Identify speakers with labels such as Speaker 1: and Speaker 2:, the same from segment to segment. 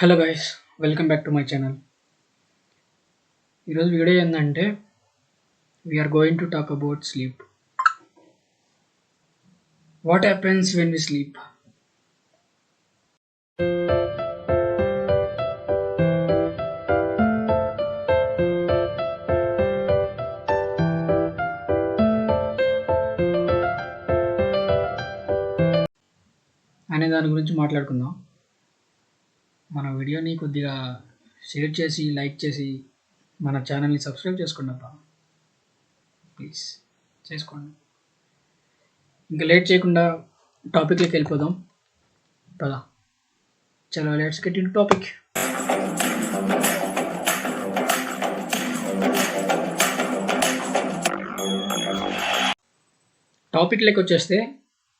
Speaker 1: Hello guys, welcome back to my channel. ఈరోజు video ఏంటంటే we're going to talk about sleep. What happens when we sleep? అనే దాని గురించి మాట్లాడుకుందాం. మన వీడియోని కొద్దిగా షేర్ చేసి లైక్ చేసి మన ఛానల్ని సబ్స్క్రైబ్ చేసుకోండి అబ్బా, ప్లీజ్ చేసుకోండి. ఇంకా లేట్ చేయకుండా టాపిక్లోకి వెళ్ళిపోదాం పదా. చలో, లెట్స్ గెట్ ఇన్ టాపిక్. టాపిక్లోకి వచ్చేస్తే,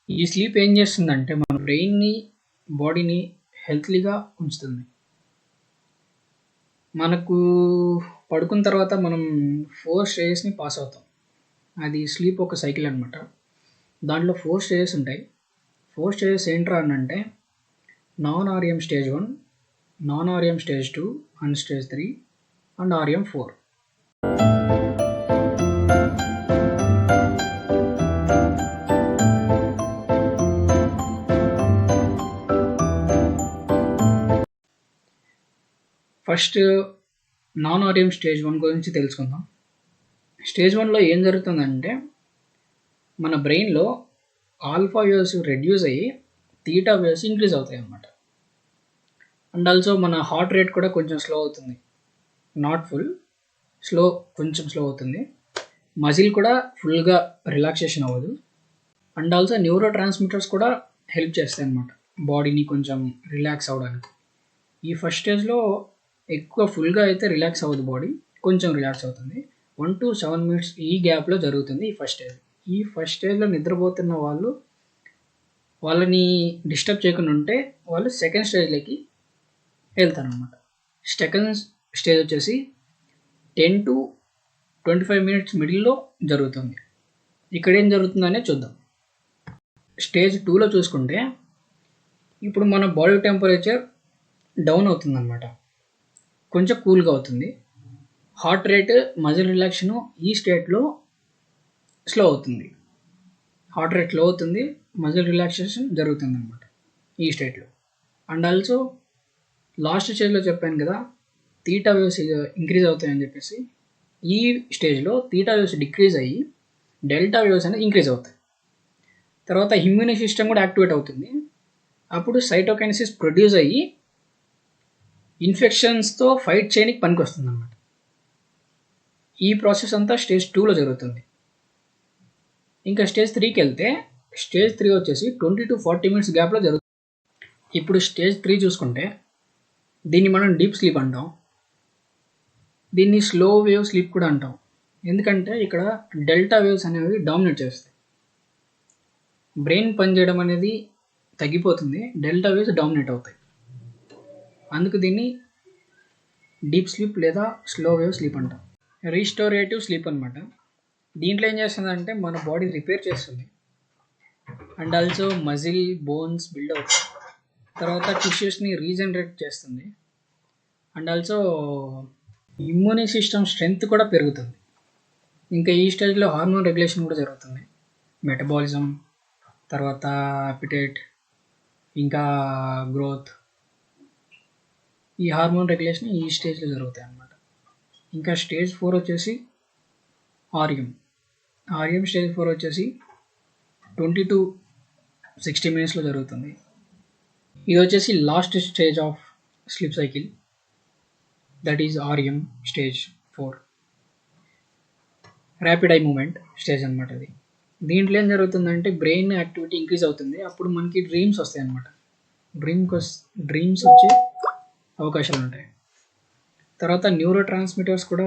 Speaker 1: ఈ స్లీప్ ఏం చేస్తుందంటే మన బ్రెయిన్ని, బాడీని హెల్తీగా ఉంచుతుంది. మనకు పడుకున్న తర్వాత మనం 4 స్టేజెస్ని పాస్ అవుతాం. అది స్లీప్ ఒక సైకిల్ అనమాట. దాంట్లో 4 స్టేజెస్ ఉంటాయి. 4 స్టేజెస్ ఏంట్రా అని అంటే non RM stage 1, non RM stage 2 and stage 3 and RM 4. First non RM stage 1 గురించి తెలుసుకుందాం. స్టేజ్ 1లో ఏం జరుగుతుందంటే మన బ్రెయిన్లో ఆల్ఫా వేవ్స్ రెడ్యూస్ అయ్యి తీటా వేవ్స్ ఇంక్రీజ్ అవుతాయి అన్నమాట. అండ్ ఆల్సో మన హార్ట్ రేట్ కూడా కొంచెం స్లో అవుతుంది. నాట్ ఫుల్, కొంచెం స్లో అవుతుంది. మజిల్ కూడా ఫుల్గా రిలాక్సేషన్ అవ్వదు. అండ్ ఆల్సో న్యూరో ట్రాన్స్మిటర్స్ కూడా హెల్ప్ చేస్తాయి అన్నమాట బాడీని కొంచెం రిలాక్స్ అవ్వడానికి. ఈ ఫస్ట్ స్టేజ్లో ఎక్కువ ఫుల్గా అయితే రిలాక్స్ అవ్వదు బాడీ, కొంచెం రిలాక్స్ అవుతుంది. 1 to 7 minutes ఈ గ్యాప్లో జరుగుతుంది ఈ ఫస్ట్ స్టేజ్. ఈ ఫస్ట్ స్టేజ్లో నిద్రపోతున్న వాళ్ళని డిస్టర్బ్ చేయకుండా ఉంటే వాళ్ళు సెకండ్ స్టేజ్లోకి వెళ్తారు అనమాట. సెకండ్ స్టేజ్ వచ్చేసి 10 to 25 minutes మిడిల్లో జరుగుతుంది. ఇక్కడ ఏం జరుగుతుందనే చూద్దాం. స్టేజ్ 2లో చూసుకుంటే ఇప్పుడు మన బాడీ టెంపరేచర్ డౌన్ అవుతుంది అనమాట, కొంచెం కూల్గా అవుతుంది. హార్ట్ రేట్, మజిల్ రిలాక్సేషన్ ఈ స్టేట్లో స్లో అవుతుంది. హార్ట్ రేట్ లో అవుతుంది, మజిల్ రిలాక్సేషన్ జరుగుతుంది అనమాట ఈ స్టేట్లో. అండ్ ఆల్సో లాస్ట్ స్టేజ్లో చెప్పాను కదా తీటా వేవ్స్ ఇంక్రీజ్ అవుతాయని చెప్పేసి, ఈ స్టేజ్లో తీటా వేవ్స్ డిక్రీజ్ అయ్యి డెల్టా వేవ్స్ అనేది ఇంక్రీజ్ అవుతాయి. తర్వాత ఇమ్యూని సిస్టమ్ కూడా యాక్టివేట్ అవుతుంది. అప్పుడు సైటోకైనసిస్ ప్రొడ్యూస్ అయ్యి ఇన్ఫెక్షన్స్తో ఫైట్ చేయడానికి పనికి వస్తుంది అన్నమాట. ఈ ప్రాసెస్ అంతా స్టేజ్ 2లో జరుగుతుంది. ఇంకా స్టేజ్ 3కి వెళ్తే స్టేజ్ 3 వచ్చేసి 20 to 40 minutes గ్యాప్లో జరుగుతుంది. ఇప్పుడు స్టేజ్ 3 చూసుకుంటే దీన్ని మనం డీప్ స్లీప్ అంటాం. దీన్ని స్లో వేవ్ స్లీప్ కూడా అంటాం. ఎందుకంటే ఇక్కడ డెల్టా వేవ్స్ అనేవి డామినేట్ చేస్తాయి. బ్రెయిన్ పనిచేయడం అనేది తగ్గిపోతుంది, డెల్టా వేవ్స్ డామినేట్ అవుతాయి. అందుకు దీన్ని డీప్ స్లీప్ లేదా స్లో వేవ్ స్లీప్ అంటాం. రీస్టోరేటివ్ స్లీప్ అనమాట. దీంట్లో ఏం చేస్తుందంటే మన బాడీ రిపేర్ చేస్తుంది. And also muscle, bones build అవుతాయి. తర్వాత టిష్యూస్ని రీజనరేట్ చేస్తుంది. అండ్ ఆల్సో ఇమ్యూని సిస్టమ్ స్ట్రెంగ్త్ కూడా పెరుగుతుంది. ఇంకా ఈ స్టేజ్లో హార్మోన్ రెగ్యులేషన్ కూడా జరుగుతుంది. మెటబాలిజం, తర్వాత అపిటైట్, ఇంకా గ్రోత్, ఈ హార్మోన్ రెగ్యులేషన్ ఈ స్టేజ్లో జరుగుతాయి అన్నమాట. ఇంకా స్టేజ్ 4 వచ్చేసి ఆర్ఎం స్టేజ్ 4 వచ్చేసి 20 to 60 minutesలో జరుగుతుంది. ఇది వచ్చేసి last stage of sleep cycle, that is RM stage 4, rapid eye movement stage అనమాట. అది దీంట్లో ఏం జరుగుతుందంటే బ్రెయిన్ యాక్టివిటీ ఇంక్రీజ్ అవుతుంది. అప్పుడు మనకి డ్రీమ్స్ వస్తాయి అన్నమాట. డ్రీమ్స్ వచ్చే అవకాశాలు ఉంటాయి. తర్వాత న్యూరో ట్రాన్స్మిటర్స్ కూడా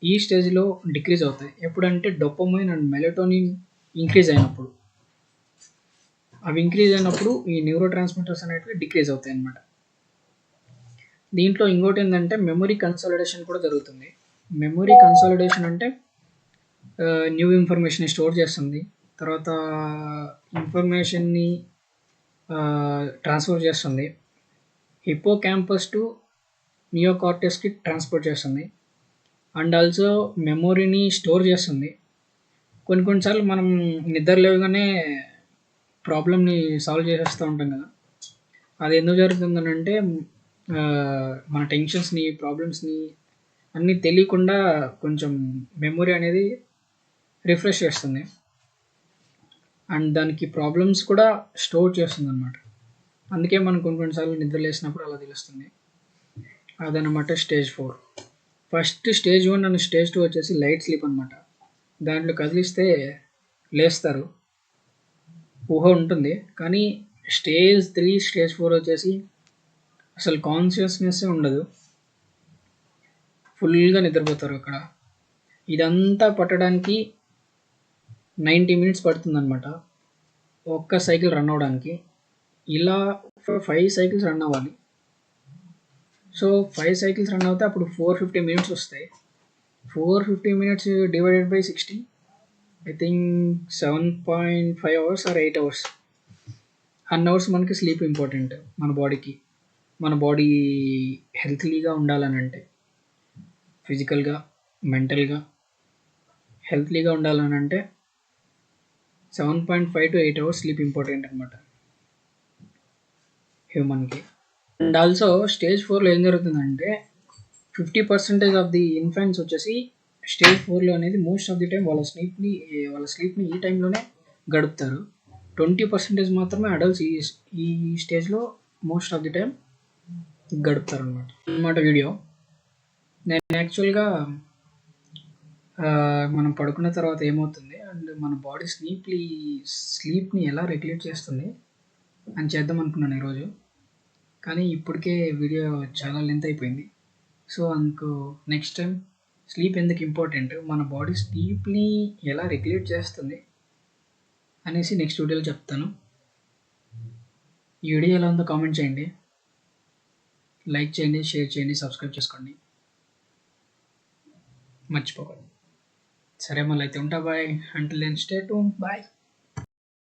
Speaker 1: ఈ స్టేజ్లో డిక్రీజ్ అవుతాయి. ఎప్పుడంటే డోపమైన్ అండ్ మెలటోనిన్ ఇంక్రీజ్ అయినప్పుడు, ఈ న్యూరో ట్రాన్స్మిటర్స్ అనేవి డిక్రీజ్ అవుతాయి అన్నమాట. దీంట్లో ఇంకోటి ఏంటంటే మెమరీ కన్సాలిడేషన్ కూడా జరుగుతుంది. మెమరీ కన్సాలిడేషన్ అంటే న్యూ ఇన్ఫర్మేషన్ స్టోర్ చేస్తుంది, తర్వాత ఇన్ఫర్మేషన్ని ట్రాన్స్ఫర్ చేస్తుంది. హిప్పో క్యాంపస్ టు నియోకార్టెక్స్కి ట్రాన్స్పోర్ట్ చేస్తుంది. అండ్ ఆల్సో మెమొరీని స్టోర్ చేస్తుంది. కొన్నిసార్లు మనం నిద్ర లేవగానే ప్రాబ్లమ్ని సాల్వ్ చేసేస్తూ ఉంటాం కదా, అది ఎందుకు జరుగుతుందనంటే మన టెన్షన్స్ని, ప్రాబ్లమ్స్ని అన్నీ తెలియకుండా కొంచెం మెమొరీ అనేది రిఫ్రెష్ చేస్తుంది. అండ్ దానికి ప్రాబ్లమ్స్ కూడా స్టోర్ చేస్తుంది అనమాట. అందుకే మనం కొన్నిసార్లు నిద్ర లేసినప్పుడు అలా తెలుస్తుంది. అదనమాట stage 4. First stage 1 and stage 2 వచ్చేసి లైట్ స్లీప్ అనమాట. దాంట్లో కదిలిస్తే లేస్తారు, ఊహ ఉంటుంది. కానీ స్టేజ్ 3, స్టేజ్ 4 వచ్చేసి అసలు కాన్షియస్నెస్ ఉండదు, ఫుల్గా నిద్రపోతారు అక్కడ. ఇదంతా పట్టడానికి 90 మినిట్స్ పడుతుందన్నమాట ఒక్క సైకిల్ రన్ అవ్వడానికి. ఇలా 5 సైకిల్స్ రన్ అవ్వాలి. సో 5 సైకిల్స్ రన్ అవుతే అప్పుడు 450 మినిట్స్ వస్తాయి. 450 minutes divided by 60, I think 7.5 hours are 8 hours. Hours మనకి స్లీప్ ఇంపార్టెంట్ మన బాడీకి. మన బాడీ హెల్తీగా ఉండాలని అంటే, ఫిజికల్గా, మెంటల్గా హెల్తీగా ఉండాలని అంటే 7.5 to 8 అవర్స్ స్లీప్ ఇంపార్టెంట్ అనమాట హ్యూమన్కి. అండ్ ఆల్సో స్టేజ్ 4లో ఏం జరుగుతుందంటే 50% ఆఫ్ ది ఇన్ఫెంట్స్ వచ్చేసి స్టేజ్ 4లో అనేది మోస్ట్ ఆఫ్ ది టైం వాళ్ళ స్లీప్ని ఈ టైంలోనే గడుపుతారు. 20% మాత్రమే అడల్ట్స్ ఈ స్టేజ్లో మోస్ట్ ఆఫ్ ది టైం గడుపుతారు అనమాట. వీడియో నేను యాక్చువల్గా మనం పడుకున్న తర్వాత ఏమవుతుంది అండ్ మన బాడీ స్లీప్ని ఎలా రెగ్యులేట్ చేస్తుంది అని చేద్దాం అనుకున్నాను ఈరోజు. కానీ ఇప్పటికే వీడియో చాలా లెంత్ అయిపోయింది. సో అందుకు నెక్స్ట్ టైం స్లీప్ ఎందుకు ఇంపార్టెంట్, మన బాడీ స్లీప్ని ఎలా రెగ్యులేట్ చేస్తుంది అనేసి నెక్స్ట్ వీడియోలో చెప్తాను. ఈ వీడియో ఎలా ఉందో కామెంట్ చేయండి, లైక్ చేయండి, షేర్ చేయండి, సబ్స్క్రైబ్ చేసుకోండి, మర్చిపోకండి. సరే మళ్ళీ అయితే ఉంటా. Bye. Until then stay tuned. Bye.